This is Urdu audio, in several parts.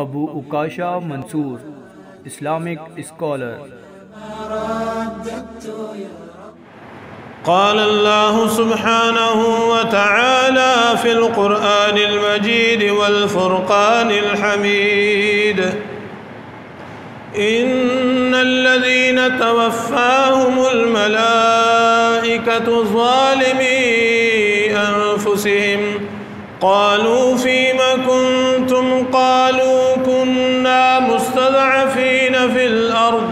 ابو عکاشہ منصور، اسلامک اسکالر۔ قال الله سبحانه وتعالى في القرآن المجيد والفرقان الحميد: إن الذين توفاهم الملائكة ظالمي أنفسهم قالوا فيم كنتم قالوا كنا مستضعفين في الأرض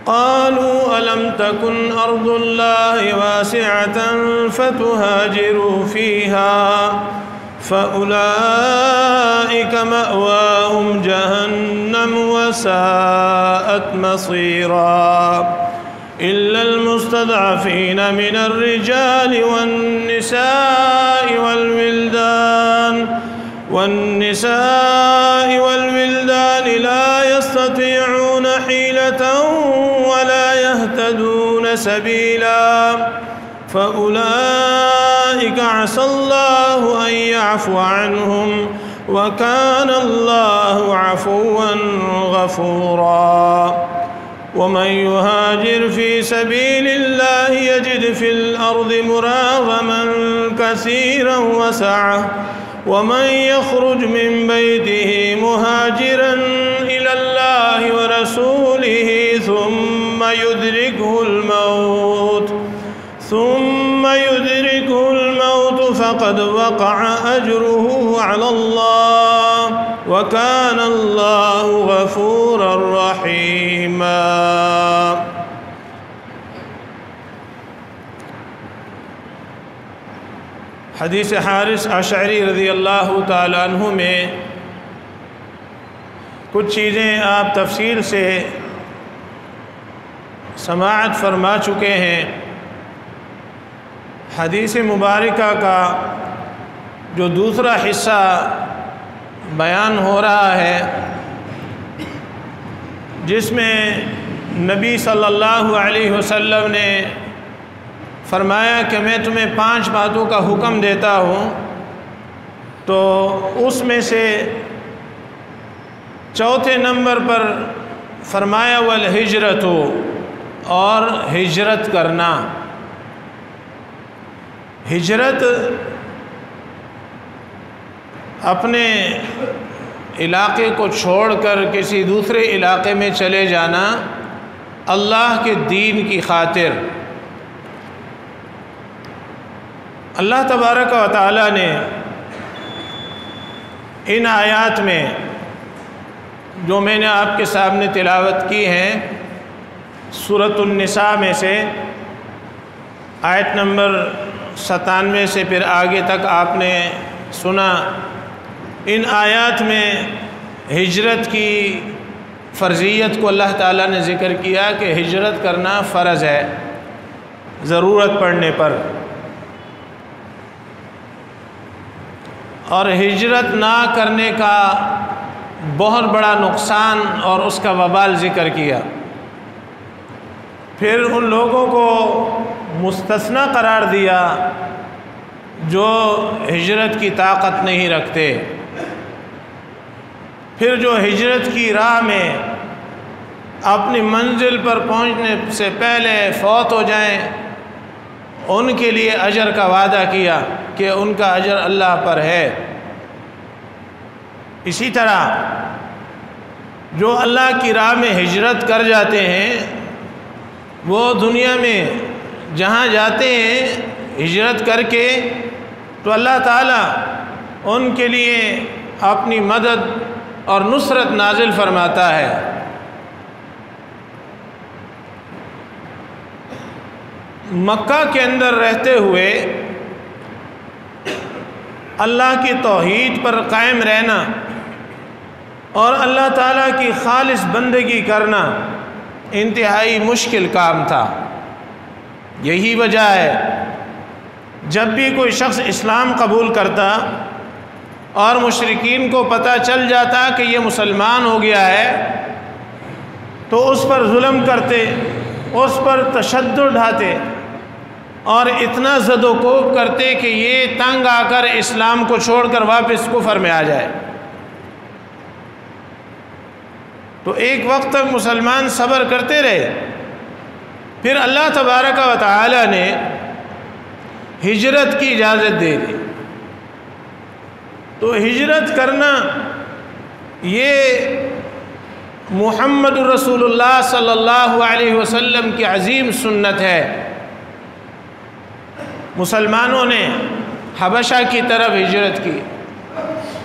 قالوا ألم تكن أرض الله واسعة فتهاجروا فيها فأولئك مأواهم جهنم وساءت مصيرا إلا المستضعفين من الرجال والنساء لا يستطيعون حيلة ولا يهتدون سبيلا فأولئك عسى الله أن يعفو عنهم وكان الله عفوا غفورا ومن يهاجر في سبيل الله يجد في الأرض مراغما كثيرا وسعة ومن يخرج من بيته مهاجرا إلى الله ورسوله ثم يدركه الموت فقد وقع أجره على الله وكان الله غفورا رحيما۔ حدیث حارث اشعری رضی اللہ تعالیٰ عنہ میں کچھ چیزیں آپ تفصیل سے سماعت فرما چکے ہیں۔ حدیث مبارکہ کا جو دوسرا حصہ بیان ہو رہا ہے، جس میں نبی صلی اللہ علیہ وسلم نے فرمایا کہ میں تمہیں 5 باتوں کا حکم دیتا ہوں، تو اس میں سے چوتھے نمبر پر فرمایا والہجرت، اور ہجرت کرنا۔ ہجرت اپنے علاقے کو چھوڑ کر کسی دوسرے علاقے میں چلے جانا اللہ کے دین کی خاطر۔ اللہ تبارک و تعالیٰ نے ان آیات میں جو میں نے آپ کے سامنے تلاوت کی ہیں، سورۃ النساء میں سے آیت نمبر 97 سے پھر آگے تک آپ نے سنا، ان آیات میں ہجرت کی فرضیت کو اللہ تعالیٰ نے ذکر کیا کہ ہجرت کرنا فرض ہے ضرورت پڑنے پر، اور ہجرت نہ کرنے کا بہت بڑا نقصان اور اس کا وبال ذکر کیا۔ پھر ان لوگوں کو مستثنی قرار دیا جو ہجرت کی طاقت نہیں رکھتے، پھر جو ہجرت کی راہ میں اپنی منزل پر پہنچنے سے پہلے فوت ہو جائیں، ان کے لیے اجر کا وعدہ کیا کہ ان کا اجر اللہ پر ہے۔ اسی طرح جو اللہ کی راہ میں ہجرت کر جاتے ہیں، وہ دنیا میں جہاں جاتے ہیں ہجرت کر کے، تو اللہ تعالیٰ ان کے لیے اپنی مدد اور نصرت نازل فرماتا ہے۔ مکہ کے اندر رہتے ہوئے اللہ کی توحید پر قائم رہنا اور اللہ تعالیٰ کی خالص بندگی کرنا انتہائی مشکل کام تھا۔ یہی وجہ ہے جب بھی کوئی شخص اسلام قبول کرتا اور مشرکین کو پتہ چل جاتا کہ یہ مسلمان ہو گیا ہے، تو اس پر ظلم کرتے، اس پر تشدد ڈھاتے، اور اتنا زد و کوب کرتے کہ یہ تنگ آ کر اسلام کو چھوڑ کر واپس کفر میں آ جائے۔ تو ایک وقت تک مسلمان صبر کرتے رہے، پھر اللہ تبارک و تعالی نے ہجرت کی اجازت دے دی۔ تو ہجرت کرنا یہ محمد رسول اللہ صلی اللہ علیہ وسلم کی عظیم سنت ہے۔ مسلمانوں نے حبشہ کی طرف ہجرت کی،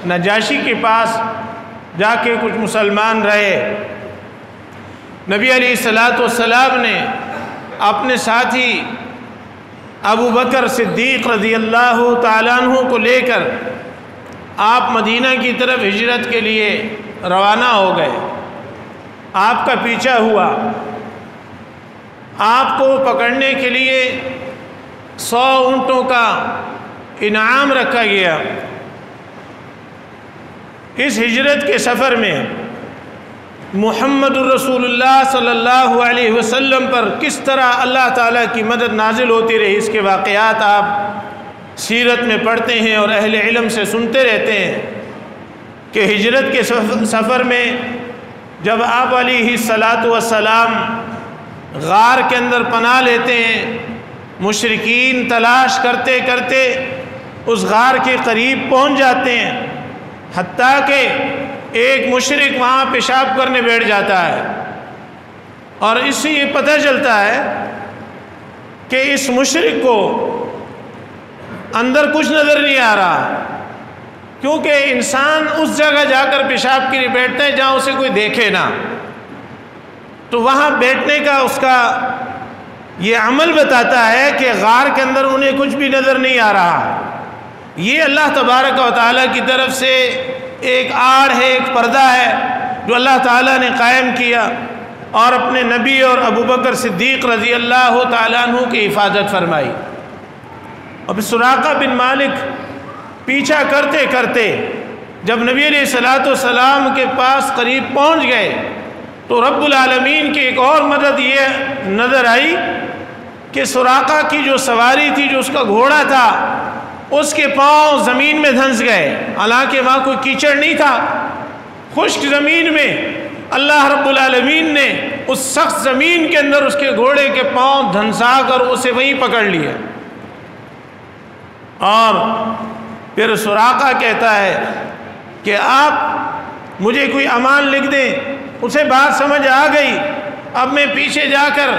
نجاشی کے پاس جا کے کچھ مسلمان رہے۔ نبی علیہ السلام نے اپنے ساتھی ابو بکر صدیق رضی اللہ تعالیٰ عنہ کو لے کر آپ مدینہ کی طرف ہجرت کے لیے روانہ ہو گئے۔ آپ کا پیچھا ہوا، آپ کو پکڑنے کے لیے 100 اونٹوں کا انعام رکھا گیا۔ اس ہجرت کے سفر میں محمد الرسول اللہ صلی اللہ علیہ وسلم پر کس طرح اللہ تعالیٰ کی مدد نازل ہوتی رہی، اس کے واقعات آپ سیرت میں پڑھتے ہیں اور اہل علم سے سنتے رہتے ہیں کہ ہجرت کے سفر میں جب آپ علیہ السلام غار کے اندر پناہ لیتے ہیں، مشرکین تلاش کرتے کرتے اس غار کے قریب پہنچ جاتے ہیں، حتیٰ کہ ایک مشرک وہاں پیشاب کرنے بیٹھ جاتا ہے، اور اس سے یہ پتہ چلتا ہے کہ اس مشرک کو اندر کچھ نظر نہیں آ رہا، کیونکہ انسان اس جگہ جا کر پیشاب کے لیے بیٹھتا ہے جہاں اسے کوئی دیکھے نہ، تو وہاں بیٹھنے کا اس کا یہ عمل بتاتا ہے کہ غار کے اندر انہیں کچھ بھی نظر نہیں آ رہا۔ یہ اللہ تبارک و تعالیٰ کی طرف سے ایک آڑ ہے، ایک پردہ ہے جو اللہ تعالیٰ نے قائم کیا اور اپنے نبی اور ابو بکر صدیق رضی اللہ تعالیٰ عنہ کی حفاظت فرمائی۔ اب سراقہ بن مالک پیچھا کرتے کرتے جب نبی علیہ السلام کے پاس قریب پہنچ گئے تو رب العالمین کی ایک اور مدد یہ نظر آئی کہ سراقہ کی جو سواری تھی، جو اس کا گھوڑا تھا، اس کے پاؤں زمین میں دھنس گئے، حالانکہ وہاں کوئی کیچڑ نہیں تھا، خشک زمین میں اللہ رب العالمین نے اس سخت زمین کے اندر اس کے گھوڑے کے پاؤں دھنسا کر اسے وہیں پکڑ لیا۔ اور پھر سراقہ کہتا ہے کہ آپ مجھے کوئی امان لکھ دیں۔ اسے بات سمجھ آ گئی، اب میں پیچھے جا کر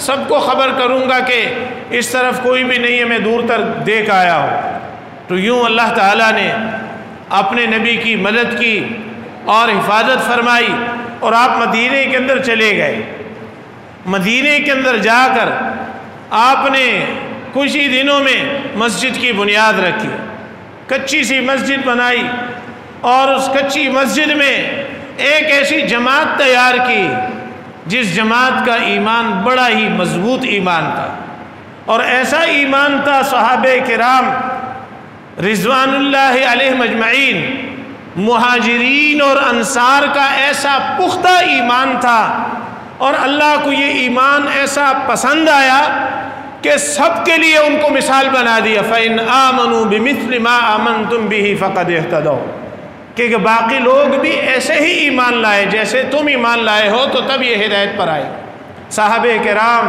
سب کو خبر کروں گا کہ اس طرف کوئی بھی نہیں ہے، میں دور تک دیکھ آیا ہوں۔ تو یوں اللہ تعالیٰ نے اپنے نبی کی مدد کی اور حفاظت فرمائی، اور آپ مدینے کے اندر چلے گئے۔ مدینے کے اندر جا کر آپ نے کچھ ہی دنوں میں مسجد کی بنیاد رکھی، کچی سی مسجد بنائی، اور اس کچی مسجد میں ایک ایسی جماعت تیار کی جس جماعت کا ایمان بڑا ہی مضبوط ایمان تھا، اور ایسا ایمان تھا صحابہ کرام رضوان اللہ علیہم اجمعین، مہاجرین اور انصار کا ایسا پختہ ایمان تھا، اور اللہ کو یہ ایمان ایسا پسند آیا کہ سب کے لیے ان کو مثال بنا دیا۔ فَإِنْ آمَنُوا بِمِثْلِ مَا آمَنْتُمْ بِهِ فَقَدْ اهْتَدَوْا، کہ باقی لوگ بھی ایسے ہی ایمان لائے جیسے تم ایمان لائے ہو تو تب یہ ہدایت پر آئے۔ صحابہ کرام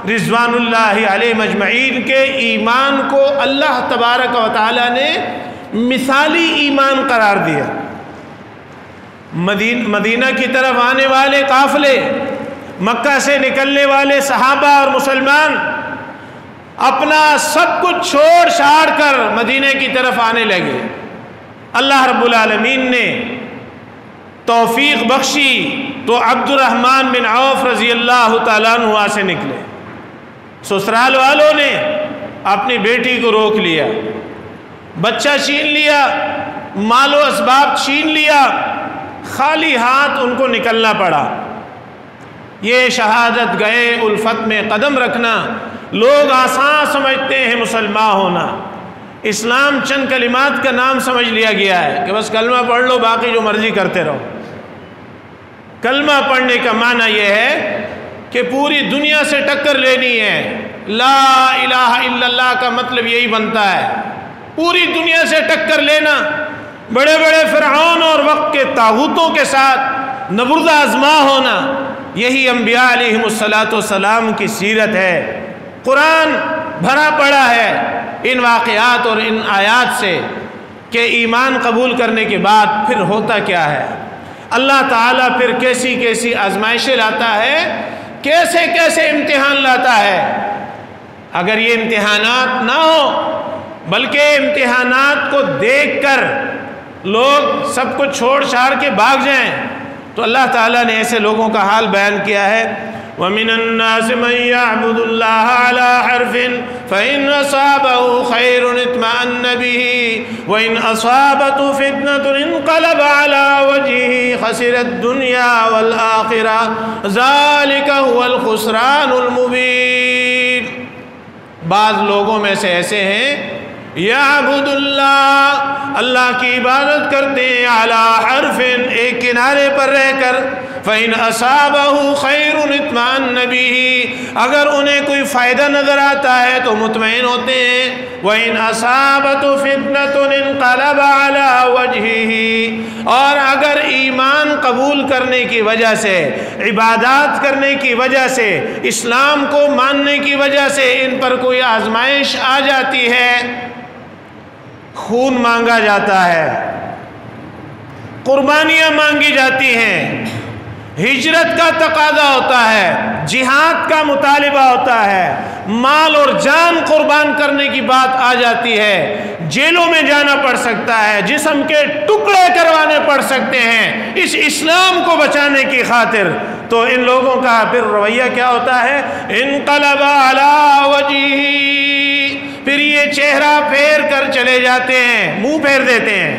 رضوان اللہ علیہم اجمعین کے ایمان کو اللہ تبارک و تعالی نے مثالی ایمان قرار دیا۔ مدینہ کی طرف آنے والے قافلے، مکہ سے نکلنے والے صحابہ اور مسلمان اپنا سب کچھ چھوڑ چھاڑ کر مدینہ کی طرف آنے لگے۔ اللہ رب العالمین نے توفیق بخشی تو عبد الرحمن بن عوف رضی اللہ تعالیٰ عنہ سے نکلے۔ سسرال والوں نے اپنی بیٹی کو روک لیا، بچہ چھین لیا، مال و اسباب چھین لیا، خالی ہاتھ ان کو نکلنا پڑا۔ یہ شہادت گئے الفت میں قدم رکھنا لوگ آسان سمجھتے ہیں مسلمان ہونا۔ اسلام چند کلمات کا نام سمجھ لیا گیا ہے کہ بس کلمہ پڑھ لو، باقی جو مرضی کرتے رہو۔ کلمہ پڑھنے کا معنی یہ ہے کہ پوری دنیا سے ٹکر لینی ہے لا الہ الا اللہ کا مطلب یہی بنتا ہے، پوری دنیا سے ٹکر لینا، بڑے بڑے فرعون اور وقت کے طاغوتوں کے ساتھ نبرد آزما ہونا، یہی انبیاء علیہم السلام کی سیرت ہے۔ قرآن بھرا پڑا ہے ان واقعات اور ان آیات سے کہ ایمان قبول کرنے کے بعد پھر ہوتا کیا ہے، اللہ تعالیٰ پھر کیسی کیسی آزمائشیں لاتا ہے، کیسے کیسے امتحان لاتا ہے۔ اگر یہ امتحانات نہ ہو بلکہ امتحانات کو دیکھ کر لوگ سب کو چھوڑ چھاڑ کے بھاگ جائیں تو اللہ تعالیٰ نے ایسے لوگوں کا حال بیان کیا ہے، وَمِنَ النَّاسِ مَن يَعْبُدُ اللَّهَ عَلَى حَرْفٍ فَإِنْ أَصَابَهُ خَيْرٌ اطْمَأَنَّ بِهِ وَإِنْ أَصَابَتْهُ فِتْنَةٌ انقَلَبَ عَلَى وَجْهِهِ خَسِرَ الدُّنْيَا وَالْآخِرَةَ ذَلِكَ هُوَ الْخُسْرَانُ الْمُبِينُ۔ بعض لوگوں میں سے ایسے ہیں یعبد اللہ، اللہ کی عبادت کرتے ہیں، علی حرف، ایک کنارے پر رہ کر، فإن أصابه خیر اطمأن به، اگر انہیں کوئی فائدہ نظر آتا ہے تو مطمئن ہوتے ہیں، وإن أصابته فتنة انقلب على وجهه، اور اگر ایمان قبول کرنے کی وجہ سے، عبادات کرنے کی وجہ سے، اسلام کو ماننے کی وجہ سے ان پر کوئی آزمائش آ جاتی ہے، خون مانگا جاتا ہے، قربانیاں مانگی جاتی ہیں، ہجرت کا تقاضا ہوتا ہے، جہاد کا مطالبہ ہوتا ہے، مال اور جان قربان کرنے کی بات آ جاتی ہے، جیلوں میں جانا پڑ سکتا ہے، جسم کے ٹکڑے کروانے پڑ سکتے ہیں اس اسلام کو بچانے کی خاطر، تو ان لوگوں کا پھر رویہ کیا ہوتا ہے، انقلب علی وجہہ، پھر یہ چہرہ پھیر کر چلے جاتے ہیں، منہ پھیر دیتے ہیں،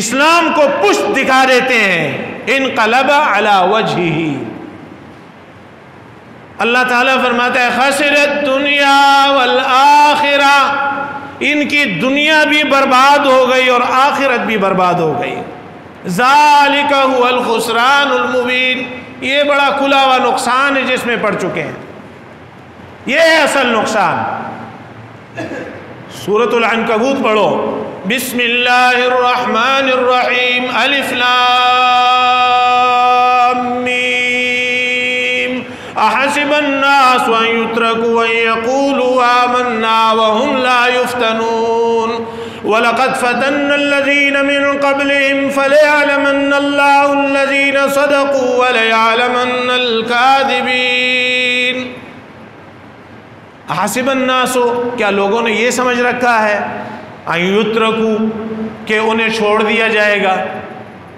اسلام کو پشت دکھا دیتے ہیں، انقلب علی وجہہ۔ اللہ تعالیٰ فرماتا ہے خسرت دنیا والآخرہ، ان کی دنیا بھی برباد ہو گئی اور آخرت بھی برباد ہو گئی، ذالک هو الخسران المبین، یہ بڑا کھلا ہوا نقصان ہے جس میں پڑ چکے ہیں، یہ ہے اصل نقصان۔ سورۃ العنکبوت پڑھو، بسم اللہ الرحمن الرحیم، الف لام میم، احسب الناس ان يتركوا ان يقولوا آمنا وهم لا يفتنون وَلَقَدْ فَتَنَّا الَّذِينَ مِن قَبْلِهِمْ فَلَيَعْلَمَنَّ اللَّهُ الَّذِينَ صَدَقُوا وَلَيَعْلَمَنَّ الْكَاذِبِينَ۔ حَسِبَ النَّاسُ، کیا لوگوں نے یہ سمجھ رکھا ہے ان یترکوا، کہ انہیں چھوڑ دیا جائے گا،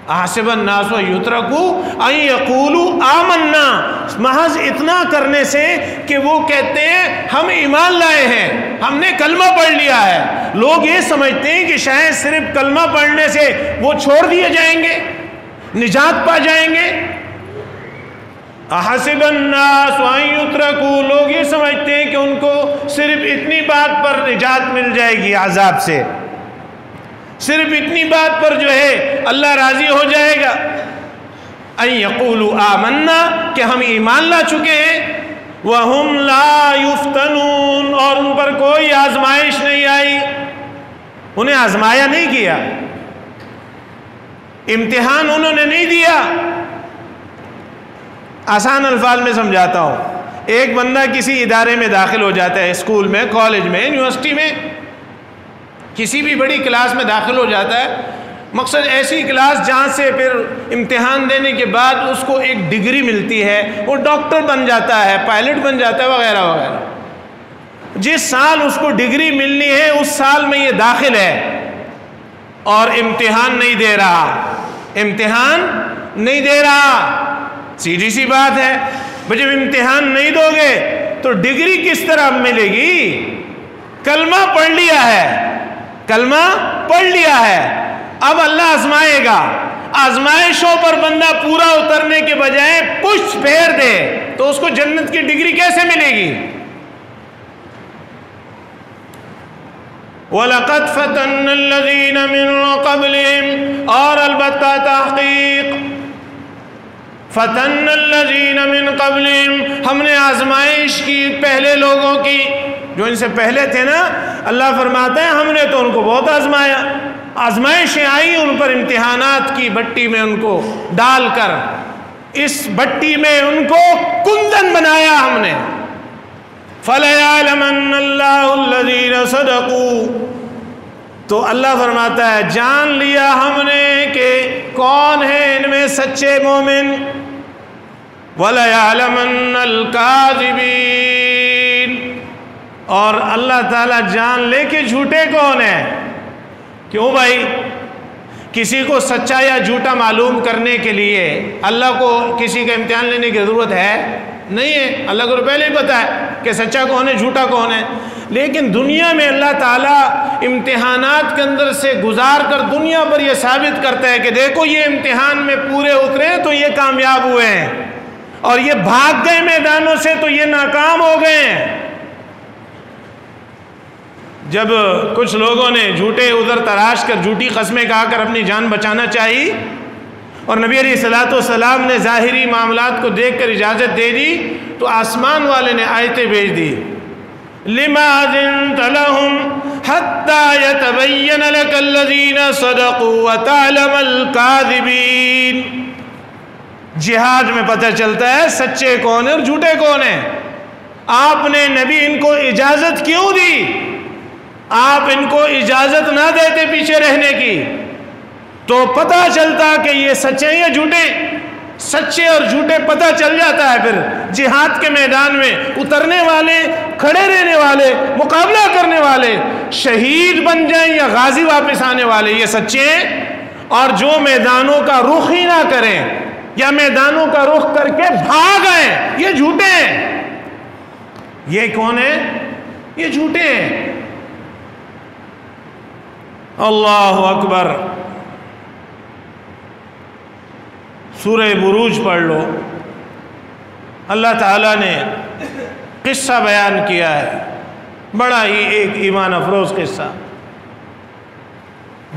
حَسِبَ النَّاسُ ان یترکوا ان یقولوا آمنا، محض اتنا کرنے سے کہ وہ کہتے ہیں ہم ایمان لائے ہیں، ہم نے کلمہ پڑھ لیا ہے، لوگ یہ سمجھتے ہیں کہ شاید صرف کلمہ پڑھنے سے وہ چھوڑ دیے جائیں گے، نجات پا جائیں گے۔ احسب الناس ان یترکوا، لوگ یہ سمجھتے ہیں کہ ان کو صرف اتنی بات پر نجات مل جائے گی عذاب سے، صرف اتنی بات پر جو ہے اللہ راضی ہو جائے گا، ان یقولوا آمنا، کہ ہم ایمان لا چکے ہیں، وَهُمْ لَا يُفْتَنُونَ، اور ان پر کوئی آزمائش نہیں آئی، انہیں آزمایا نہیں کیا، امتحان انہوں نے نہیں دیا۔ آسان الفاظ میں سمجھاتا ہوں، ایک بندہ کسی ادارے میں داخل ہو جاتا ہے، اسکول میں، کالج میں، یونیورسٹی میں، کسی بھی بڑی کلاس میں داخل ہو جاتا ہے، مقصد ایسی کلاس جہاں سے پھر امتحان دینے کے بعد اس کو ایک ڈگری ملتی ہے، وہ ڈاکٹر بن جاتا ہے، پائلٹ بن جاتا ہے، وغیرہ وغیرہ۔ جس سال اس کو ڈگری ملنی ہے اس سال میں یہ داخل ہے اور امتحان نہیں دے رہا، امتحان نہیں دے رہا، سیدھی سی بات ہے، جب امتحان نہیں دو گے تو ڈگری کس طرح ملے گی؟ کلمہ پڑھ لیا ہے، کلمہ پڑھ لیا ہے، اب اللہ آزمائے گا، آزمائشوں پر بندہ پورا اترنے کے بجائے پشت پھیر دے تو اس کو جنت کی ڈگری کیسے ملے گی؟ وَلَقَدْ فَتَنَّا الَّذِينَ مِن قَبْلِهِمْ، اور البتہ تحقیق فتن الذین من قبلہم، ہم نے آزمائش کی پہلے لوگوں کی جو ان سے پہلے تھے نا۔ اللہ فرماتا ہے ہم نے تو ان کو بہت آزمایا، آزمائشیں آئی ان پر، امتحانات کی بھٹی میں ان کو ڈال کر، اس بھٹی میں ان کو کندن بنایا ہم نے۔ فَلَيَعْلَمَنَّ اللَّهُ الَّذِينَ صَدَقُوا، تو اللہ فرماتا ہے جان لیا ہم نے کہ کون ہے ان میں سچے مومن۔ وَلَيَعْلَمَنَّ الْكَاذِبِينَ، اور اللہ تعالیٰ جان لے کہ جھوٹے کون ہیں۔ کیوں بھائی؟ کسی کو سچا یا جھوٹا معلوم کرنے کے لیے اللہ کو کسی کا امتحان لینے کی ضرورت ہے نہیں ہے، اللہ کو پہلے ہی پتہ ہے کہ سچا کون ہے جھوٹا کون ہے۔ لیکن دنیا میں اللہ تعالیٰ امتحانات کے اندر سے گزار کر دنیا پر یہ ثابت کرتا ہے کہ دیکھو یہ امتحان میں پورے اترے تو یہ کامیاب ہوئے ہیں، اور یہ بھاگ گئے میدانوں سے تو یہ ناکام ہو گئے ہیں۔ جب کچھ لوگوں نے جھوٹے عذر تراش کر جھوٹی قسمیں کہا کر اپنی جان بچانا چاہی، اور نبی علیہ الصلوۃ والسلام نے ظاہری معاملات کو دیکھ کر اجازت دے دی، تو آسمان والے نے آیتیں بھیج دی، لِمَا أَذِنتَ لَهُمْ حَتَّى يَتَبَيَّنَ لَكَ الَّذِينَ صَدَقُوا وَتَعْلَمَ الْكَاذِبِينَ۔ جہاد میں پتہ چلتا ہے سچے کون ہیں اور جھوٹے کون ہیں۔ آپ نے نبی ان کو اجازت کیوں دی؟ آپ ان کو اجازت نہ دیتے پیچھے رہنے کی تو پتہ چلتا کہ یہ سچے یا جھوٹے۔ سچے اور جھوٹے پتہ چل جاتا ہے پھر جہاد کے میدان میں اترنے والے، کھڑے رہنے والے، مقابلہ کرنے والے، شہید بن جائیں یا غازی واپس آنے والے، یہ سچے ہیں۔ اور جو میدانوں کا رخ ہی نہ کریں یا میدانوں کا رخ کر کے بھاگ آئیں، یہ جھوٹے ہیں۔ یہ کون ہے؟ یہ جھوٹے ہیں۔ اللہ اکبر۔ سورہ بروج پڑھ لو، اللہ تعالیٰ نے قصہ بیان کیا ہے، بڑا ہی ایک ایمان افروز قصہ۔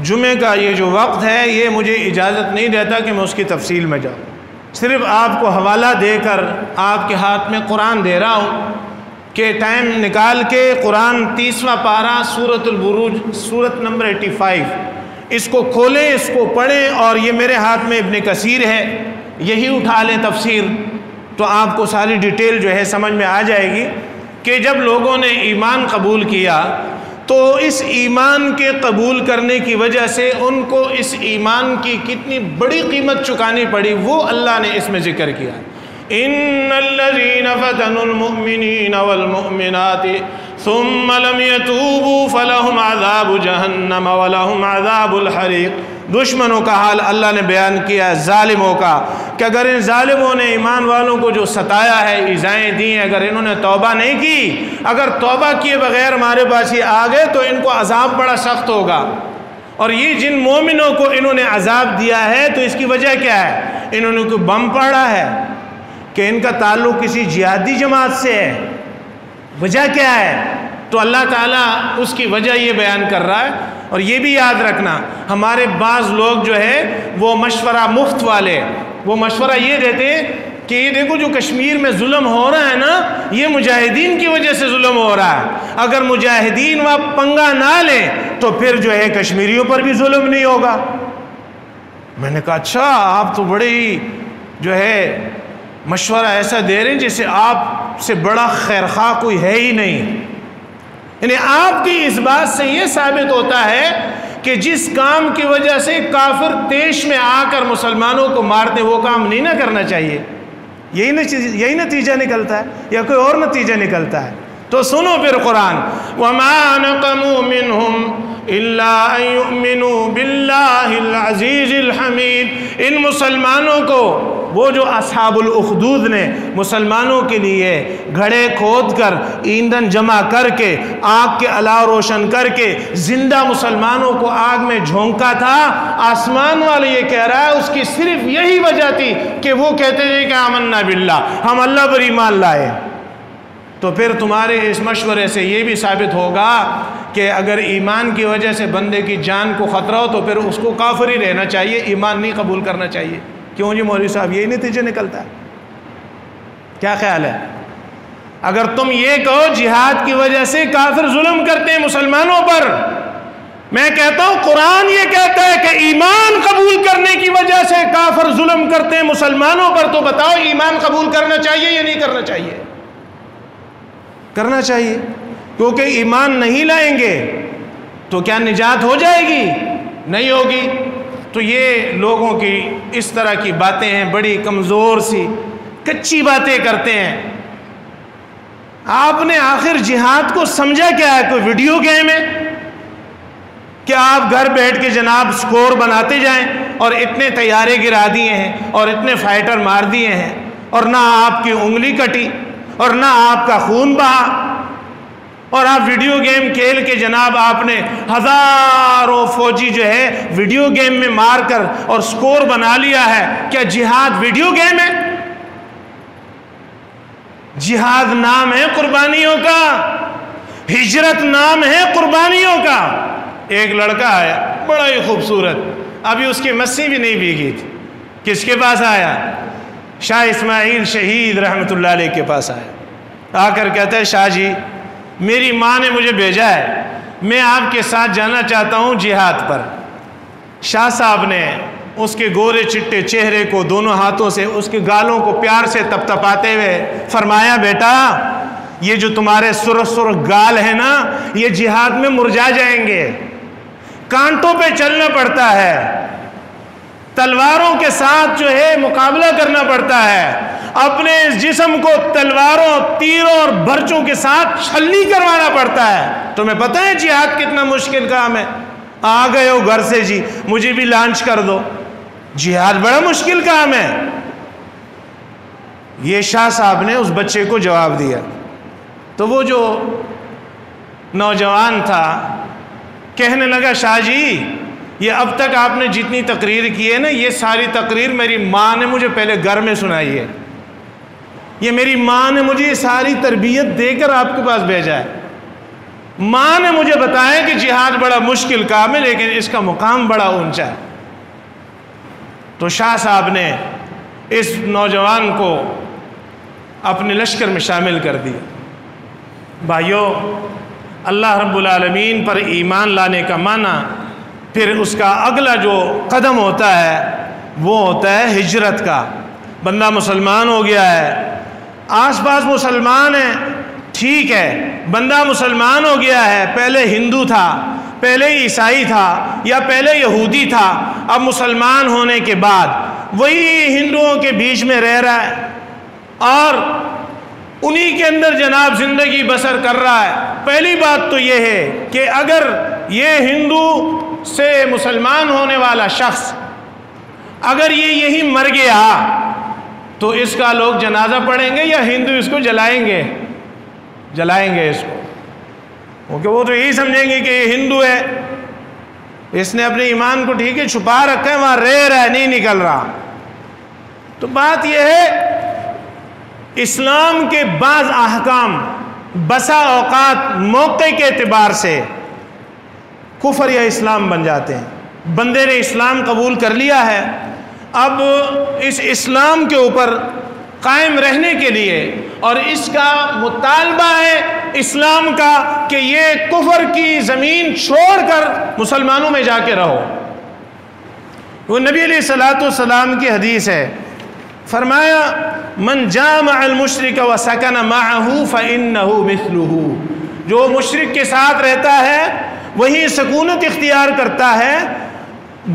جمعے کا یہ جو وقت ہے یہ مجھے اجازت نہیں دیتا کہ میں اس کی تفصیل میں جاؤں، صرف آپ کو حوالہ دے کر آپ کے ہاتھ میں قرآن دے رہا ہوں کہ ٹائم نکال کے قرآن 30واں پارہ سورۃ البروج، سورت نمبر 85، اس کو کھولیں، اس کو پڑھیں، اور یہ میرے ہاتھ میں ابن کثیر ہے، یہی اٹھا لیں تفسیر، تو آپ کو ساری ڈیٹیل جو ہے سمجھ میں آ جائے گی کہ جب لوگوں نے ایمان قبول کیا تو اس ایمان کے قبول کرنے کی وجہ سے ان کو اس ایمان کی کتنی بڑی قیمت چکانی پڑی، وہ اللہ نے اس میں ذکر کیا۔ ان الذين فتنوا المؤمنين والمؤمنات ثم لم يتوبوا فلهم عذاب جہنم ولهم عذاب الحریق۔ دشمنوں کا حال اللہ نے بیان کیا، ظالموں کا، کہ اگر ان ظالموں نے ایمان والوں کو جو ستایا ہے، ایذائیں دی ہیں، اگر انہوں نے توبہ نہیں کی، اگر توبہ کیے بغیر ہمارے پاس یہ آ گئے تو ان کو عذاب بڑا سخت ہوگا۔ اور یہ جن مومنوں کو انہوں نے عذاب دیا ہے تو اس کی وجہ کیا ہے؟ انہوں نے کوئی بم پاڑا ہے کہ ان کا تعلق کسی جہادی جماعت سے ہے؟ وجہ کیا ہے؟ تو اللہ تعالیٰ اس کی وجہ یہ بیان کر رہا ہے۔ اور یہ بھی یاد رکھنا، ہمارے بعض لوگ جو ہے وہ مشورہ مفت والے، وہ مشورہ یہ دیتے کہ یہ دیکھو جو کشمیر میں ظلم ہو رہا ہے نا، یہ مجاہدین کی وجہ سے ظلم ہو رہا ہے، اگر مجاہدین وہاں پنگا نہ لیں تو پھر جو ہے کشمیریوں پر بھی ظلم نہیں ہوگا۔ میں نے کہا اچھا، آپ تو بڑے ہی جو ہے مشورہ ایسا دے رہے ہیں جیسے آپ سے بڑا خیرخواہ کوئی ہے ہی نہیں۔ یعنی آپ کی اس بات سے یہ ثابت ہوتا ہے کہ جس کام کی وجہ سے کافر دیش میں آ کر مسلمانوں کو مارتے، وہ کام نہیں نہ کرنا چاہیے۔ یہی نتیجہ نکلتا ہے یا کوئی اور نتیجہ نکلتا ہے؟ تو سنو پھر قرآن، وَمَا نَقَمُوا مِنْهُمْ إِلَّا أَن يُؤْمِنُوا بِاللَّهِ الْعَزِيزِ الْحَمِيدِ۔ ان مسلمانوں کو وہ جو اصحاب الاخدود نے مسلمانوں کے لیے گھڑے کھود کر، ایندھن جمع کر کے، آگ کے الاؤ روشن کر کے زندہ مسلمانوں کو آگ میں جھونکا تھا، آسمان والے یہ کہہ رہا ہے اس کی صرف یہی وجہ تھی کہ وہ کہتے تھے کہ آمنا باللہ، ہم اللہ پر ایمان لائے۔ تو پھر تمہارے اس مشورے سے یہ بھی ثابت ہوگا کہ اگر ایمان کی وجہ سے بندے کی جان کو خطرہ ہو تو پھر اس کو کافر ہی رہنا چاہیے، ایمان نہیں قبول کرنا چاہیے۔ کیوں جی مولوی صاحب یہی نتیجہ نکلتا ہے؟ کیا خیال ہے؟ اگر تم یہ کہو جہاد کی وجہ سے کافر ظلم کرتے ہیں مسلمانوں پر، میں کہتا ہوں قرآن یہ کہتا ہے کہ ایمان قبول کرنے کی وجہ سے کافر ظلم کرتے ہیں مسلمانوں پر، تو بتاؤ ایمان قبول کرنا چاہیے یا نہیں کرنا چاہیے؟ کرنا چاہیے، کیونکہ ایمان نہیں لائیں گے تو کیا نجات ہو جائے گی؟ نہیں ہوگی۔ تو یہ لوگوں کی اس طرح کی باتیں ہیں، بڑی کمزور سی کچی باتیں کرتے ہیں۔ آپ نے آخر جہاد کو سمجھا کیا ہے؟ کوئی ویڈیو گیم ہے کہ آپ گھر بیٹھ کے جناب سکور بناتے جائیں اور اتنے طیارے گرا دیے ہیں اور اتنے فائٹر مار دیے ہیں اور نہ آپ کی انگلی کٹی اور نہ آپ کا خون بہا، اور آپ ویڈیو گیم کھیل کے جناب آپ نے ہزاروں فوجی جو ہے ویڈیو گیم میں مار کر اور سکور بنا لیا ہے۔ کیا جہاد ویڈیو گیم ہے؟ جہاد نام ہے قربانیوں کا، ہجرت نام ہے قربانیوں کا۔ ایک لڑکا آیا بڑا ہی خوبصورت، ابھی اس کی مسی بھی نہیں بھیگی تھی، کس کے پاس آیا؟ شاہ اسماعیل شہید رحمۃ اللہ علیہ کے پاس آیا، آ کر کہتا ہے شاہ جی میری ماں نے مجھے بھیجا ہے، میں آپ کے ساتھ جانا چاہتا ہوں جہاد پر۔ شاہ صاحب نے اس کے گورے چٹے چہرے کو دونوں ہاتھوں سے اس کے گالوں کو پیار سے تپتپاتے ہوئے فرمایا بیٹا یہ جو تمہارے سرخ سرخ گال ہے نا یہ جہاد میں مرجھا جائیں گے، کانٹوں پہ چلنا پڑتا ہے، تلواروں کے ساتھ جو ہے مقابلہ کرنا پڑتا ہے، اپنے جسم کو تلواروں تیروں اور برچوں کے ساتھ چھلنی کروانا پڑتا ہے۔ تمہیں پتہ ہے جہاد کتنا مشکل کام ہے؟ آ گئے ہو گھر سے جی مجھے بھی لانچ کر دو، جہاد بڑا مشکل کام ہے۔ یہ شاہ صاحب نے اس بچے کو جواب دیا، تو وہ جو نوجوان تھا کہنے لگا شاہ جی یہ اب تک آپ نے جتنی تقریر کی ہے نا یہ ساری تقریر میری ماں نے مجھے پہلے گھر میں سنائی ہے، یہ میری ماں نے مجھے یہ ساری تربیت دے کر آپ کے پاس بھیجا ہے، ماں نے مجھے بتایا کہ جہاد بڑا مشکل کام ہے لیکن اس کا مقام بڑا اونچا ہے۔ تو شاہ صاحب نے اس نوجوان کو اپنے لشکر میں شامل کر دیا۔ بھائیو اللہ رب العالمین پر ایمان لانے کا معنی پھر اس کا اگلا جو قدم ہوتا ہے وہ ہوتا ہے ہجرت کا۔ بندہ مسلمان ہو گیا ہے، آس پاس مسلمان ہیں، ٹھیک ہے، بندہ مسلمان ہو گیا ہے، پہلے ہندو تھا، پہلے عیسائی تھا یا پہلے یہودی تھا، اب مسلمان ہونے کے بعد وہی ہندوؤں کے بیچ میں رہ رہا ہے اور انہی کے اندر جناب زندگی بسر کر رہا ہے۔ پہلی بات تو یہ ہے کہ اگر یہ ہندو سے مسلمان ہونے والا شخص اگر یہ یہی مر گیا تو اس کا لوگ جنازہ پڑھیں گے یا ہندو اس کو جلائیں گے؟ جلائیں گے اس کو، کیونکہ وہ تو یہی سمجھیں گے کہ یہ ہندو ہے، اس نے اپنے ایمان کو ٹھیک ہے چھپا رکھا ہے، وہاں رہ رہا ہے، نہیں نکل رہا۔ تو بات یہ ہے اسلام کے بعض احکام بسا اوقات موقع کے اعتبار سے کفر یا اسلام بن جاتے ہیں۔ بندے نے اسلام قبول کر لیا ہے، اب اس اسلام کے اوپر قائم رہنے کے لیے اور اس کا مطالبہ ہے اسلام کا کہ یہ کفر کی زمین چھوڑ کر مسلمانوں میں جا کے رہو۔ وہ نبی علیہ الصلوۃ والسلام کی حدیث ہے، فرمایا من جامع المشرک وسکن معه فإنه مثله، جو مشرک کے ساتھ رہتا ہے وہی سکونت اختیار کرتا ہے،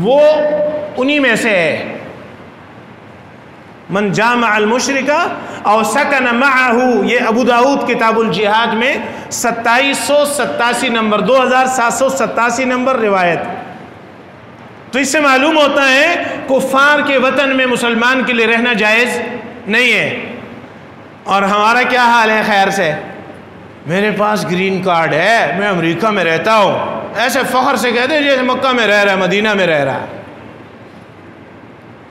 وہ انہی میں سے ہے۔ من جامع المشرک او سکن معه، یہ ابو داؤد کتاب الجہاد میں 2787 نمبر 2787 نمبر روایت۔ تو اس سے معلوم ہوتا ہے کفار کے وطن میں مسلمان کے لیے رہنا جائز نہیں ہے۔ اور ہمارا کیا حال ہے خیر سے؟ میرے پاس گرین کارڈ ہے، میں امریکہ میں رہتا ہوں، ایسے فخر سے کہتے ہیں جیسے مکہ میں رہ رہا ہے، مدینہ میں رہ رہا ہے۔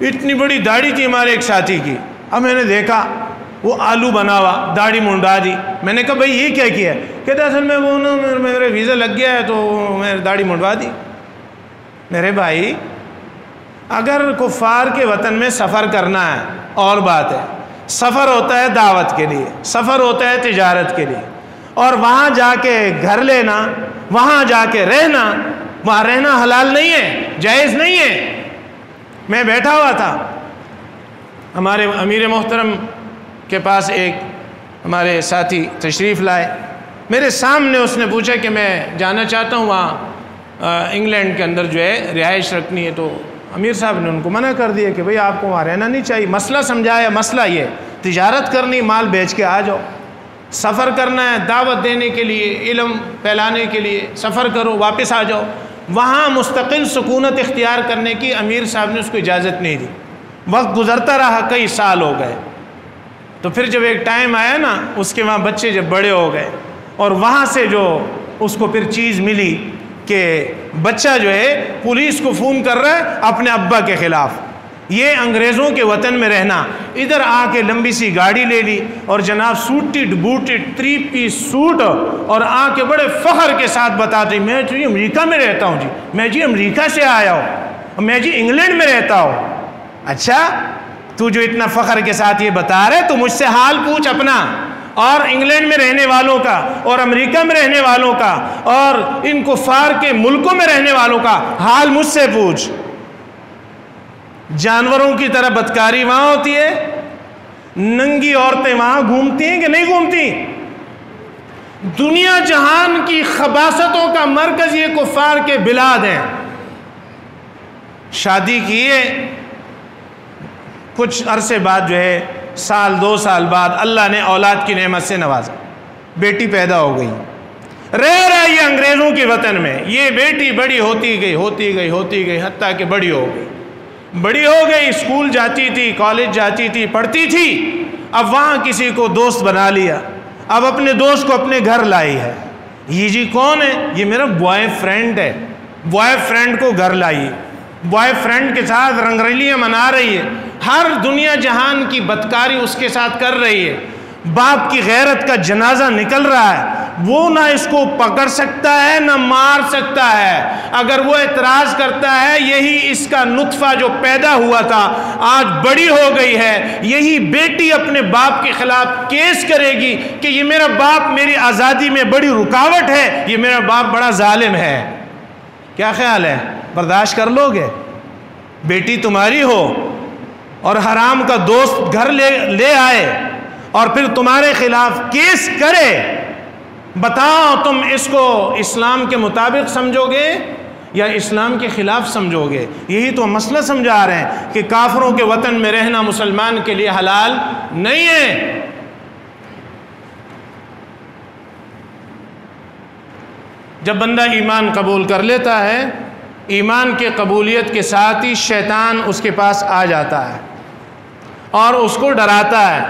اتنی بڑی داڑھی تھی ہمارے ایک ساتھی کی، اب میں نے دیکھا وہ آلو بنا ہوا، داڑھی منڈا دی۔ میں نے کہا بھائی یہ کیا کیا؟ کہتے اصل میں وہ میرے ویزا لگ گیا ہے تو میں داڑھی منڈوا دی۔ میرے بھائی اگر کفار کے وطن میں سفر کرنا ہے اور بات ہے، سفر ہوتا ہے دعوت کے لیے، سفر ہوتا ہے تجارت کے لیے، اور وہاں جا کے گھر لینا، وہاں جا کے رہنا، وہاں رہنا حلال نہیں ہے، جائز نہیں ہے۔ میں بیٹھا ہوا تھا، ہمارے امیر محترم کے پاس ایک ہمارے ساتھی تشریف لائے، میرے سامنے اس نے پوچھا کہ میں جانا چاہتا ہوں وہاں انگلینڈ کے اندر جو ہے رہائش رکھنی ہے، تو امیر صاحب نے ان کو منع کر دیا کہ بھئی آپ کو وہاں رہنا نہیں چاہیے۔ مسئلہ سمجھایا، مسئلہ یہ تجارت کرنی، مال بیچ کے آ جاؤ، سفر کرنا ہے دعوت دینے کے لیے، علم پھیلانے کے لیے سفر کرو، واپس آ جاؤ۔ وہاں مستقل سکونت اختیار کرنے کی امیر صاحب نے اس کو اجازت نہیں دی۔ وقت گزرتا رہا، کئی سال ہو گئے، تو پھر جب ایک ٹائم آیا نا، اس کے وہاں بچے جب بڑے ہو گئے، اور وہاں سے جو اس کو پھر چیز ملی کہ بچہ جو ہے پولیس کو فون کر رہا ہے اپنے ابا کے خلاف، یہ انگریزوں کے وطن میں رہنا، ادھر آ کے لمبی سی گاڑی لے لی، اور جناب سوٹڈ بوٹڈ 3 پیس سوٹ، اور آ کے بڑے فخر کے ساتھ بتاتے میں جی امریکہ میں رہتا ہوں، جی میں جی امریکہ سے آیا ہوں، میں جی انگلینڈ میں رہتا ہوں۔ اچھا، تو جو اتنا فخر کے ساتھ یہ بتا رہے تو مجھ سے حال پوچھ اپنا، اور انگلینڈ میں رہنے والوں کا، اور امریکہ میں رہنے والوں کا، اور ان کفار کے ملکوں میں رہنے والوں کا حال مجھ سے پوچھ۔ جانوروں کی طرح بدکاری وہاں ہوتی ہے، ننگی عورتیں وہاں گھومتی ہیں کہ نہیں گھومتی؟ دنیا جہان کی خباثتوں کا مرکز یہ کفار کے بلاد ہیں۔ شادی کیے، کچھ عرصے بعد جو ہے، سال 2 سال بعد اللہ نے اولاد کی نعمت سے نوازا، بیٹی پیدا ہو گئی، رہ رہا یہ انگریزوں کے وطن میں، یہ بیٹی بڑی ہوتی گئی ہوتی گئی ہوتی گئی، حتیٰ کہ بڑی ہو گئی، بڑی ہو گئی، اسکول جاتی تھی، کالج جاتی تھی، پڑھتی تھی۔ اب وہاں کسی کو دوست بنا لیا، اب اپنے دوست کو اپنے گھر لائی ہے۔ یہ جی کون ہے؟ یہ میرا بوائے فرینڈ ہے۔ بوائے فرینڈ کو گھر لائی، بوائے فرینڈ کے ساتھ رنگریلیاں منا رہی ہے، ہر دنیا جہان کی بدکاری اس کے ساتھ کر رہی ہے۔ باپ کی غیرت کا جنازہ نکل رہا ہے، وہ نہ اس کو پکڑ سکتا ہے نہ مار سکتا ہے۔ اگر وہ اعتراض کرتا ہے، یہی اس کا نطفہ جو پیدا ہوا تھا آج بڑی ہو گئی ہے، یہی بیٹی اپنے باپ کے خلاف کیس کرے گی کہ یہ میرا باپ میری آزادی میں بڑی رکاوٹ ہے، یہ میرا باپ بڑا ظالم ہے۔ کیا خیال ہے، برداشت کر لو گے؟ بیٹی تمہاری ہو اور حرام کا دوست گھر لے آئے اور پھر تمہارے خلاف کیس کرے، بتاؤ تم اس کو اسلام کے مطابق سمجھو گے یا اسلام کے خلاف سمجھو گے؟ یہی تو مسئلہ سمجھا رہے ہیں کہ کافروں کے وطن میں رہنا مسلمان کے لیے حلال نہیں ہے۔ جب بندہ ایمان قبول کر لیتا ہے، ایمان کے قبولیت کے ساتھ ہی شیطان اس کے پاس آ جاتا ہے اور اس کو ڈراتا ہے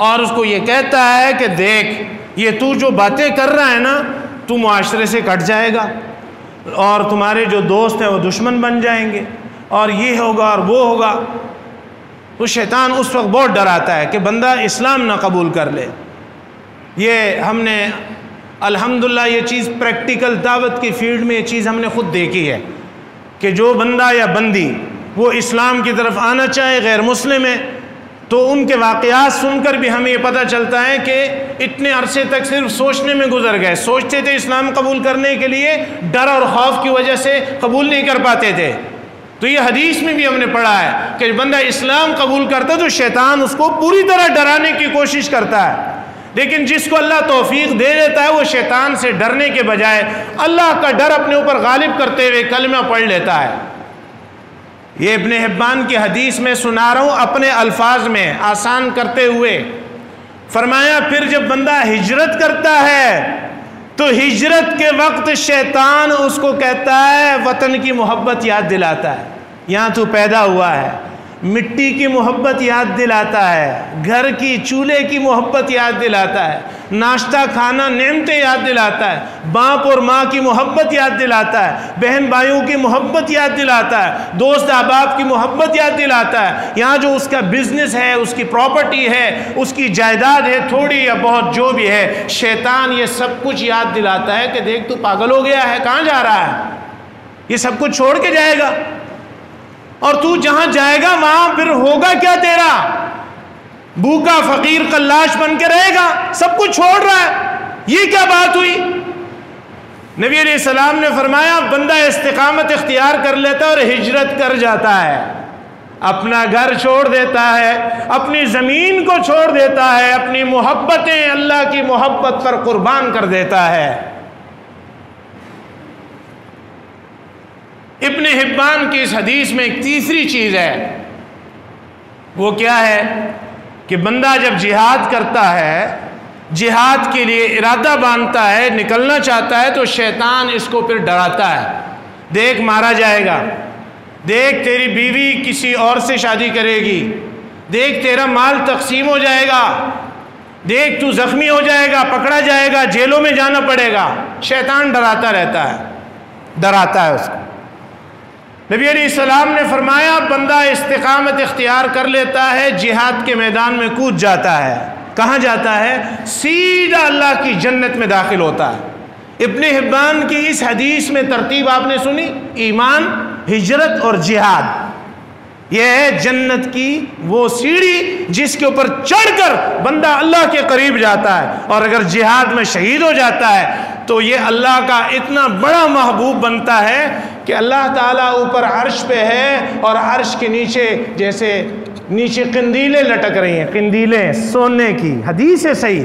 اور اس کو یہ کہتا ہے کہ دیکھ، یہ تو جو باتیں کر رہا ہے نا، تو معاشرے سے کٹ جائے گا اور تمہارے جو دوست ہیں وہ دشمن بن جائیں گے اور یہ ہوگا اور وہ ہوگا۔ تو شیطان اس وقت بہت ڈراتا ہے کہ بندہ اسلام نہ قبول کر لے۔ یہ ہم نے الحمدللہ یہ چیز پریکٹیکل دعوت کی فیلڈ میں یہ چیز ہم نے خود دیکھی ہے کہ جو بندہ یا بندی وہ اسلام کی طرف آنا چاہے، غیر مسلم ہے، تو ان کے واقعات سن کر بھی ہمیں یہ پتہ چلتا ہے کہ اتنے عرصے تک صرف سوچنے میں گزر گئے، سوچتے تھے اسلام قبول کرنے کے لیے، ڈر اور خوف کی وجہ سے قبول نہیں کر پاتے تھے۔ تو یہ حدیث میں بھی ہم نے پڑھا ہے کہ بندہ اسلام قبول کرتا تو شیطان اس کو پوری طرح ڈرانے کی کوشش کرتا ہے، لیکن جس کو اللہ توفیق دے دیتا ہے وہ شیطان سے ڈرنے کے بجائے اللہ کا ڈر اپنے اوپر غالب کرتے ہوئے کلمہ پڑھ لیتا ہے۔ یہ ابن حبان کی حدیث میں سنا رہا ہوں اپنے الفاظ میں آسان کرتے ہوئے۔ فرمایا پھر جب بندہ ہجرت کرتا ہے تو ہجرت کے وقت شیطان اس کو کہتا ہے، وطن کی محبت یاد دلاتا ہے، یہاں تو پیدا ہوا ہے، مٹی کی محبت یاد دلاتا ہے، گھر کی چولہے کی محبت یاد دلاتا ہے، ناشتہ کھانا نعمتیں یاد دلاتا ہے، باپ اور ماں کی محبت یاد دلاتا ہے، بہن بھائیوں کی محبت یاد دلاتا ہے، دوست احباب کی محبت یاد دلاتا ہے، یہاں جو اس کا بزنس ہے، اس کی پراپرٹی ہے، اس کی جائیداد ہے، تھوڑی یا بہت جو بھی ہے، شیطان یہ سب کچھ یاد دلاتا ہے کہ دیکھ تو پاگل ہو گیا ہے، کہاں جا رہا ہے، یہ سب کچھ چھوڑ کے جائے گا۔ اور تو جہاں جائے گا وہاں پھر ہوگا کیا تیرا؟ بھوکا فقیر قلاش بن کے رہے گا، سب کچھ چھوڑ رہا ہے، یہ کیا بات ہوئی؟ نبی علیہ السلام نے فرمایا بندہ استقامت اختیار کر لیتا ہے اور ہجرت کر جاتا ہے، اپنا گھر چھوڑ دیتا ہے، اپنی زمین کو چھوڑ دیتا ہے، اپنی محبتیں اللہ کی محبت پر قربان کر دیتا ہے۔ ابن حبان کی اس حدیث میں ایک تیسری چیز ہے، وہ کیا ہے کہ بندہ جب جہاد کرتا ہے، جہاد کے لیے ارادہ باندھتا ہے، نکلنا چاہتا ہے، تو شیطان اس کو پھر ڈراتا ہے، دیکھ مارا جائے گا، دیکھ تیری بیوی کسی اور سے شادی کرے گی، دیکھ تیرا مال تقسیم ہو جائے گا، دیکھ تو زخمی ہو جائے گا، پکڑا جائے گا، جیلوں میں جانا پڑے گا۔ شیطان ڈراتا رہتا ہے، ڈراتا ہے اس کو۔ نبی علیہ السلام نے فرمایا بندہ استقامت اختیار کر لیتا ہے، جہاد کے میدان میں کود جاتا ہے، کہاں جاتا ہے؟ سیدھا اللہ کی جنت میں داخل ہوتا ہے۔ ابن حبان کی اس حدیث میں ترتیب آپ نے سنی، ایمان، ہجرت اور جہاد، یہ ہے جنت کی وہ سیڑھی جس کے اوپر چڑھ کر بندہ اللہ کے قریب جاتا ہے، اور اگر جہاد میں شہید ہو جاتا ہے تو یہ اللہ کا اتنا بڑا محبوب بنتا ہے کہ اللہ تعالیٰ اوپر عرش پہ ہے، اور عرش کے نیچے جیسے نیچے قندیلیں لٹک رہی ہیں، قندیلیں سونے کی، حدیث ہے صحیح،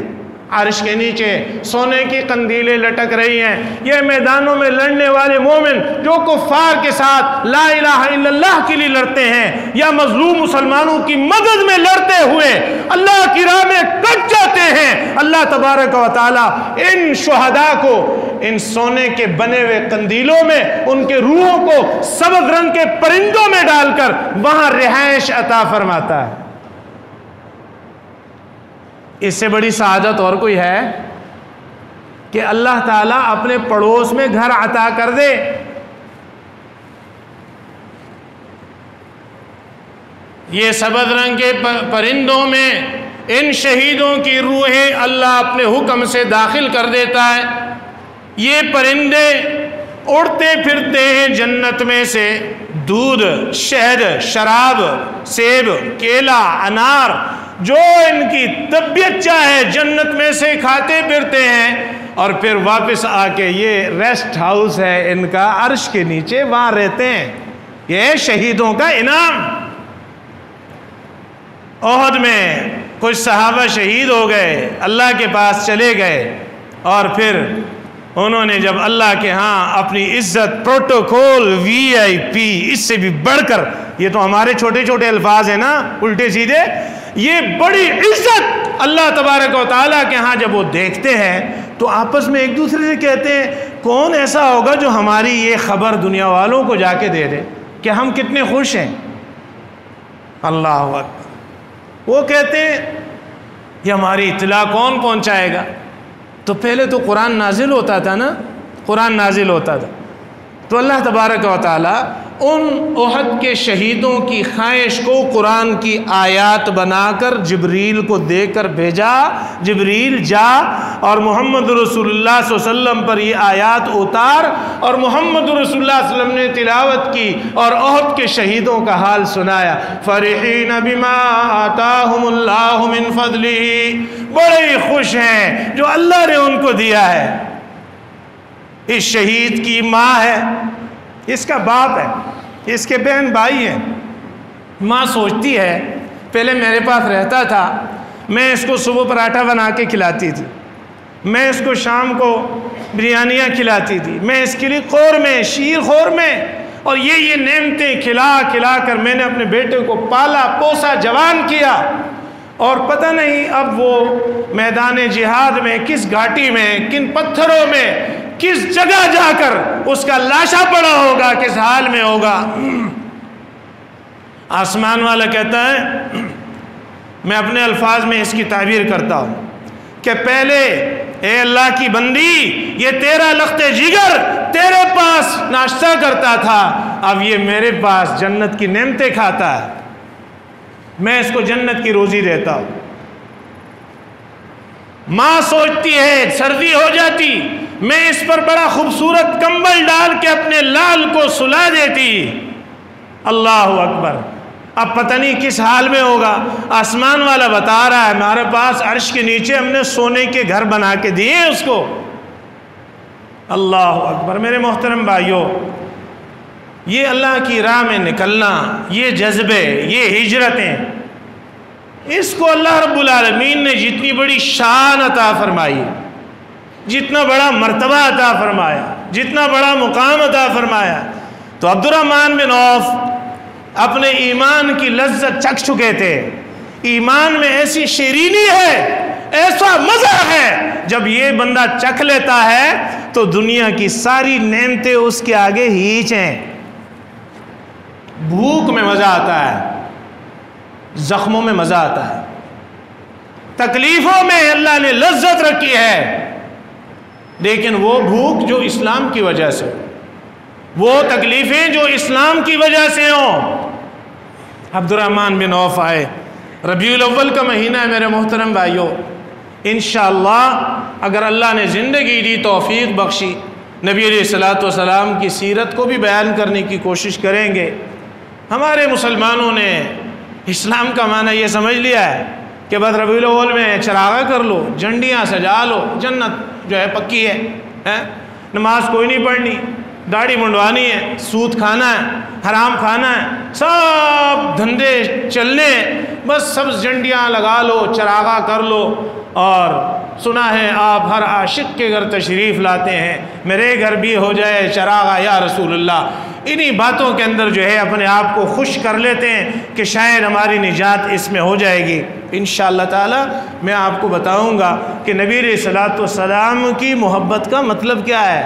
عرش کے نیچے سونے کی قندیلیں لٹک رہی ہیں۔ یہ میدانوں میں لڑنے والے مومن جو کفار کے ساتھ لا الہ الا اللہ کے لیے لڑتے ہیں، یا مظلوم مسلمانوں کی مدد میں لڑتے ہوئے اللہ کی راہ میں کٹ جاتے ہیں، اللہ تبارک و تعالی ان شہداء کو ان سونے کے بنے ہوئے قندیلوں میں ان کے روحوں کو سبز رنگ کے پرندوں میں ڈال کر وہاں رہائش عطا فرماتا ہے۔ اس سے بڑی سعادت اور کوئی ہے کہ اللہ تعالیٰ اپنے پڑوس میں گھر عطا کر دے۔ یہ سبز رنگ کے پرندوں میں ان شہیدوں کی روحیں اللہ اپنے حکم سے داخل کر دیتا ہے۔ یہ پرندے اڑتے پھرتے ہیں جنت میں سے، دودھ، شہد، شراب، سیب، کیلا، انار، جو ان کی طبیعت چاہے جنت میں سے کھاتے پھرتے ہیں، اور پھر واپس آ کے یہ ریسٹ ہاؤس ہے ان کا عرش کے نیچے، وہاں رہتے ہیں۔ یہ شہیدوں کا انعام۔ احد میں کچھ صحابہ شہید ہو گئے، اللہ کے پاس چلے گئے، اور پھر انہوں نے جب اللہ کے ہاں اپنی عزت، پروٹوکول، وی آئی پی، اس سے بھی بڑھ کر، یہ تو ہمارے چھوٹے چھوٹے الفاظ ہیں نا الٹے سیدھے، یہ بڑی عزت اللہ تبارک و تعالیٰ کے ہاں جب وہ دیکھتے ہیں تو آپس میں ایک دوسرے سے کہتے ہیں کون ایسا ہوگا جو ہماری یہ خبر دنیا والوں کو جا کے دے دے کہ ہم کتنے خوش ہیں۔ اللہ اکبر۔ وہ کہتے ہیں یہ ہماری اطلاع کون پہنچائے گا؟ تو پہلے تو قرآن نازل ہوتا تھا نا، قرآن نازل ہوتا تھا تو اللہ تبارک و تعالیٰ ان احد کے شہیدوں کی خواہش کو قرآن کی آیات بنا کر جبریل کو دے کر بھیجا، جبریل جا اور محمد رسول اللہ صلی اللہ علیہ وسلم پر یہ آیات اتار، اور محمد رسول اللہ صلی اللہ علیہ وسلم نے تلاوت کی اور احد کے شہیدوں کا حال سنایا۔ فرحین بما آتاہم اللہ من فضلہ، بڑے خوش ہیں جو اللہ نے ان کو دیا ہے۔ اس شہید کی ماں ہے، اس کا باپ ہے، اس کے بہن بھائی ہیں۔ ماں سوچتی ہے پہلے میرے پاس رہتا تھا، میں اس کو صبح پراٹھا بنا کے کھلاتی تھی، میں اس کو شام کو بریانیاں کھلاتی تھی، میں اس کے لیے قورمے، شیر قورمے اور یہ نعمتیں کھلا کھلا کر میں نے اپنے بیٹے کو پالا پوسا، جوان کیا، اور پتہ نہیں اب وہ میدان جہاد میں کس گھاٹی میں، کن پتھروں میں، کس جگہ جا کر اس کا لاشا پڑا ہوگا، کس حال میں ہوگا۔ آسمان والا کہتا ہے، میں اپنے الفاظ میں اس کی تعبیر کرتا ہوں کہ پہلے اے اللہ کی بندی، یہ تیرا لخت جگر تیرے پاس ناشتہ کرتا تھا، اب یہ میرے پاس جنت کی نعمتیں کھاتا ہے، میں اس کو جنت کی روزی دیتا ہوں۔ ماں سوچتی ہے سردی ہو جاتی، میں اس پر بڑا خوبصورت کمبل ڈال کے اپنے لال کو سلا دیتی، اللہ اکبر. اب پتہ نہیں کس حال میں ہوگا. آسمان والا بتا رہا ہے ہمارے پاس عرش کے نیچے ہم نے سونے کے گھر بنا کے دیے ہیں اس کو. اللہ اکبر. میرے محترم بھائیوں، یہ اللہ کی راہ میں نکلنا، یہ جذبے، یہ ہجرتیں، اس کو اللہ رب العالمین نے جتنی بڑی شان عطا فرمائی، جتنا بڑا مرتبہ عطا فرمایا، جتنا بڑا مقام عطا فرمایا. تو عبد الرحمن بن عوف اپنے ایمان کی لذت چکھ چکے تھے. ایمان میں ایسی شیرینی ہے، ایسا مزہ ہے، جب یہ بندہ چکھ لیتا ہے تو دنیا کی ساری نعمتیں اس کے آگے ہیچ ہیں. بھوک میں مزہ آتا ہے، زخموں میں مزہ آتا ہے، تکلیفوں میں اللہ نے لذت رکھی ہے. لیکن وہ بھوک جو اسلام کی وجہ سے، وہ تکلیفیں جو اسلام کی وجہ سے ہوں. عبد الرحمن بن عوف آئے. ربیع الاول کا مہینہ ہے میرے محترم بھائیوں. انشاءاللہ اگر اللہ نے زندگی دی، توفیق بخشی، نبی علیہ الصلوۃ والسلام کی سیرت کو بھی بیان کرنے کی کوشش کریں گے. ہمارے مسلمانوں نے اسلام کا معنی یہ سمجھ لیا ہے کہ بس ربیع الاول میں چراغاں کر لو، جھنڈیاں سجا لو، جنت جو ہے پکی ہے. نماز کوئی نہیں پڑھنی، داڑھی منڈوانی ہے، سود کھانا ہے، حرام کھانا ہے، سب دھندے چلنے، بس سب جھنڈیاں لگا لو، چراغاں کر لو. اور سنا ہے آپ ہر عاشق کے گھر تشریف لاتے ہیں، میرے گھر بھی ہو جائے چراغاں یا رسول اللہ. انہی باتوں کے اندر جو ہے اپنے آپ کو خوش کر لیتے ہیں کہ شاید ہماری نجات اس میں ہو جائے گی. انشاءاللہ تعالی میں آپ کو بتاؤں گا کہ نبی علیہ الصلوۃ والسلام کی محبت کا مطلب کیا ہے،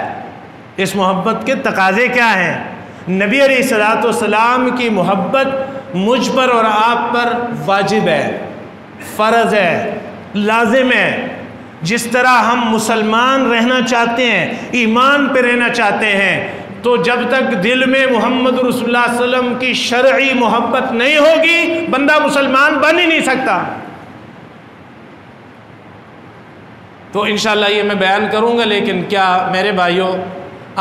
اس محبت کے تقاضے کیا ہیں. نبی علیہ الصلوۃ والسلام کی محبت مجھ پر اور آپ پر واجب ہے، فرض ہے، لازم ہے. جس طرح ہم مسلمان رہنا چاہتے ہیں، ایمان پہ رہنا چاہتے ہیں، تو جب تک دل میں محمد رسول اللہ صلی اللہ علیہ وسلم کی شرعی محبت نہیں ہوگی، بندہ مسلمان بن ہی نہیں سکتا. تو انشاءاللہ یہ میں بیان کروں گا. لیکن کیا میرے بھائیوں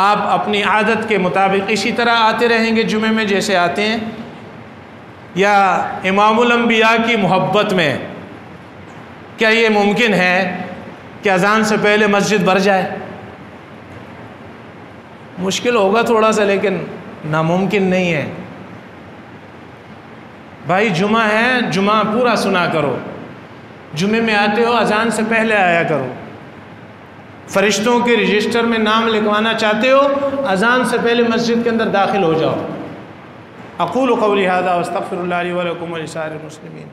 آپ اپنی عادت کے مطابق اسی طرح آتے رہیں گے جمعے میں جیسے آتے ہیں، یا امام الانبیاء کی محبت میں کیا یہ ممکن ہے کہ اذان سے پہلے مسجد بھر جائے؟ مشکل ہوگا تھوڑا سا، لیکن ناممکن نہیں ہے. بھائی جمعہ ہے، جمعہ پورا سنا کرو. جمعے میں آتے ہو اذان سے پہلے آیا کرو. فرشتوں کے رجسٹر میں نام لکھوانا چاہتے ہو، اذان سے پہلے مسجد کے اندر داخل ہو جاؤ. اقول قولی ھذا واستغفر اللہ لی ولکم ولسائر المسلمین.